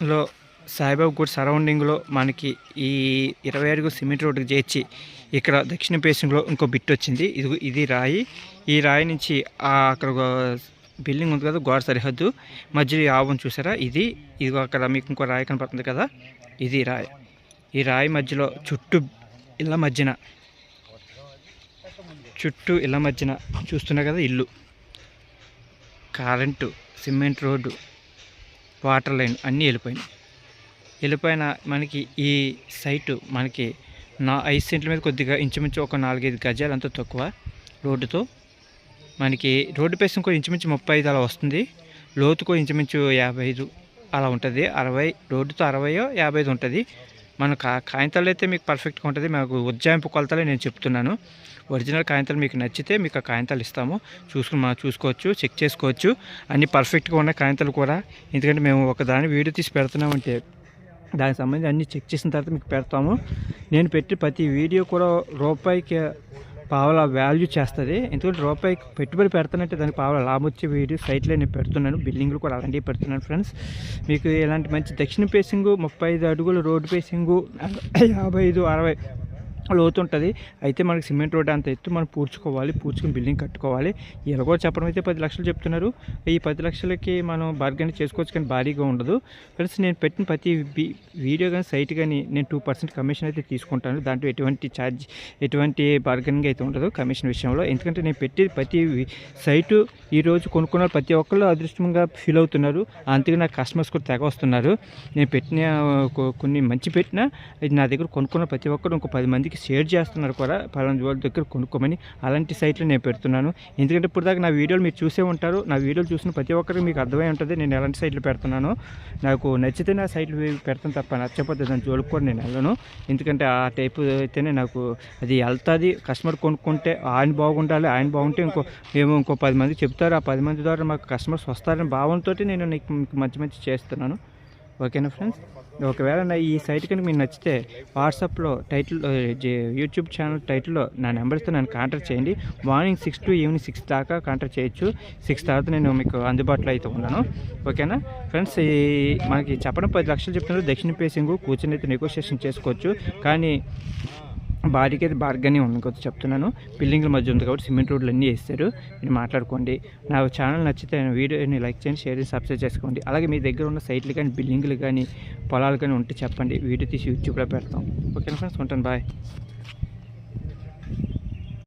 లో సాయిబాబా గుడి సరౌండింగ్లో మనకి ఈ 20 అడుగు సిమెంట్ రోడ్డుకి చేర్చి ఇక్కడ దక్షిణ ఫేసింగ్లో ఇంకో బిట్ వచ్చింది. ఇది రాయి. ఈ రాయి నుంచి అక్కడ బిల్డింగ్ ఉంది కదా, గోడ సరిహద్దు మధ్యలో ఆవం చూసారా, ఇది అక్కడ మీకు ఇంకో రాయి కనపడుతుంది కదా, ఇది రాయి. ఈ రాయి మధ్యలో చుట్టూ ఇళ్ళ మధ్యన చూస్తున్నా కదా, ఇల్లు, current, cement road, water line అన్నీ వెళ్ళిపోయిన మనకి ఈ సైటు మనకి 5 సెంట్ల మీద కొద్దిగా ఇంచుమించు ఒక 4-5 గజాలు అంత తక్కువ రోడ్డుతో. మనకి రోడ్డు పేసం కూడా ఇంచుమించు 35 అలా వస్తుంది. లోతుకో ఇంచుమించు 55 అలా ఉంటుంది. 60 రోడ్డుతో 60-55 ఉంటుంది. మన కాగితాలు అయితే మీకు పర్ఫెక్ట్గా ఉంటుంది. మాకు ఉజ్జాయింపు కొలతలే నేను చెప్తున్నాను. ఒరిజినల్ కాగితాలు మీకు నచ్చితే మీకు ఆ కాగితాలు ఇస్తాము. చూసుకోవచ్చు, చెక్ చేసుకోవచ్చు. అన్నీ పర్ఫెక్ట్గా ఉన్న కాగితాలు కూడా. ఎందుకంటే మేము ఒకదాని వీడియో తీసి పెడుతున్నామంటే దానికి సంబంధించి అన్నీ చెక్ చేసిన తర్వాత మీకు పెడతాము. నేను పెట్టి ప్రతి వీడియో కూడా రూపాయికి పావలా వాల్యూ చేస్తుంది. ఎందుకంటే రూపాయికి పెట్టుబడి పెడతానంటే దానికి పావలా లాభం వచ్చే వీడియో సైట్లో నేను పెడుతున్నాను. బిల్డింగ్లు కూడా అలాంటివి పెడుతున్నాను ఫ్రెండ్స్. మీకు ఇలాంటి మంచి దక్షిణ ఫేసింగు 35 అడుగులు రోడ్డు ఫేసింగు 55-60 లోతు ఉంటుంది. అయితే మనకి సిమెంట్ రోడ్ అంత ఎత్తు మనం పూడ్చుకుని బిల్డింగ్ కట్టుకోవాలి. ఇలా కూడా చెప్పడం అయితే 10 లక్షలు చెప్తున్నారు. ఈ 10 లక్షలకి మనం బార్గెన్ చేసుకోవచ్చు, కానీ భారీగా ఉండదు ఫ్రెండ్స్. నేను పెట్టిన ప్రతి వీడియో కానీ సైట్ కానీ నేను 2% కమిషన్ అయితే తీసుకుంటాను. దాంట్లో ఎటువంటి బార్గెనింగ్ అయితే ఉండదు కమిషన్ విషయంలో. ఎందుకంటే నేను పెట్టి ప్రతి సైటు ఈరోజు కొనుక్కున్న ప్రతి ఒక్కళ్ళు అదృష్టంగా ఫీల్ అవుతున్నారు. అంతగా నాకు కస్టమర్స్ కూడా తెగ వస్తున్నారు. నేను పెట్టిన కొన్ని మంచి పెట్టినా నా దగ్గర కొనుక్కున్న ప్రతి ఒక్కరు ఇంకో 10 మందికి షేర్ చేస్తున్నారు కూడా, పలానా వాళ్ళ దగ్గర కొనుక్కోమని. అలాంటి సైట్లు నేను పెడుతున్నాను. ఎందుకంటే ఇప్పుడు దాకా నా వీడియోలు మీరు చూసే ఉంటారు. నా వీడియోలు చూసిన ప్రతి ఒక్కరికి మీకు అర్థమై ఉంటుంది నేను ఎలాంటి సైట్లు పెడుతున్నాను. నాకు నచ్చితే నా సైట్లు పెడతాను తప్ప నచ్చకపోతే దాని జోలికి కూడా నేను వెళ్ళను. ఎందుకంటే ఆ టైపు అయితేనే నాకు అది వెళ్తుంది. కస్టమర్ కొనుక్కుంటే ఆయన బాగుండాలి, ఆయన బాగుంటే ఇంకో 10 మంది చెప్తారు. ఆ 10 మంది ద్వారా మాకు కస్టమర్స్ వస్తారని భావంతో నేను మీకు మంచి చేస్తున్నాను. ఓకేనా ఫ్రెండ్స్. ఒకవేళ ఈ సైట్ కనుక మీకు నచ్చితే వాట్సాప్లో యూట్యూబ్ ఛానల్ టైటిల్లో నా నెంబర్తో నన్ను కాంటాక్ట్ చేయండి. మార్నింగ్ 6 to ఈవినింగ్ 6 దాకా కాంటాక్ట్ చేయొచ్చు. 6 తర్వాత నేను మీకు అందుబాటులో అయితే ఉన్నాను. ఓకేనా ఫ్రెండ్స్. మనకి చెప్పడం 10 లక్షలు చెప్తున్నారు. దక్షిణ ఫేసింగ్ కూర్చొని అయితే నెగోషియేషన్ చేసుకోవచ్చు, కానీ భారీకి అయితే బార్గెనింగ్ ఉండకపోతే చెప్తున్నాను. బిల్డింగ్ల మధ్య ఉంది కాబట్టి సిమెంట్ రోడ్లు అన్నీ వేస్తారు. మీరు మాట్లాడుకోండి. నా ఛానల్ నచ్చితే వీడియోని లైక్ చేయండి, షేర్ చేసి సబ్స్క్రైబ్ చేసుకోండి. అలాగే మీ దగ్గర ఉన్న సైట్లు కానీ బిల్డింగ్లు కానీ పొలాలు కానీ ఉంటే చెప్పండి. వీడియో తీసి యూట్యూబ్లో పెడతాం. ఓకే ఫ్రెండ్స్, ఉంటాను. బాయ్.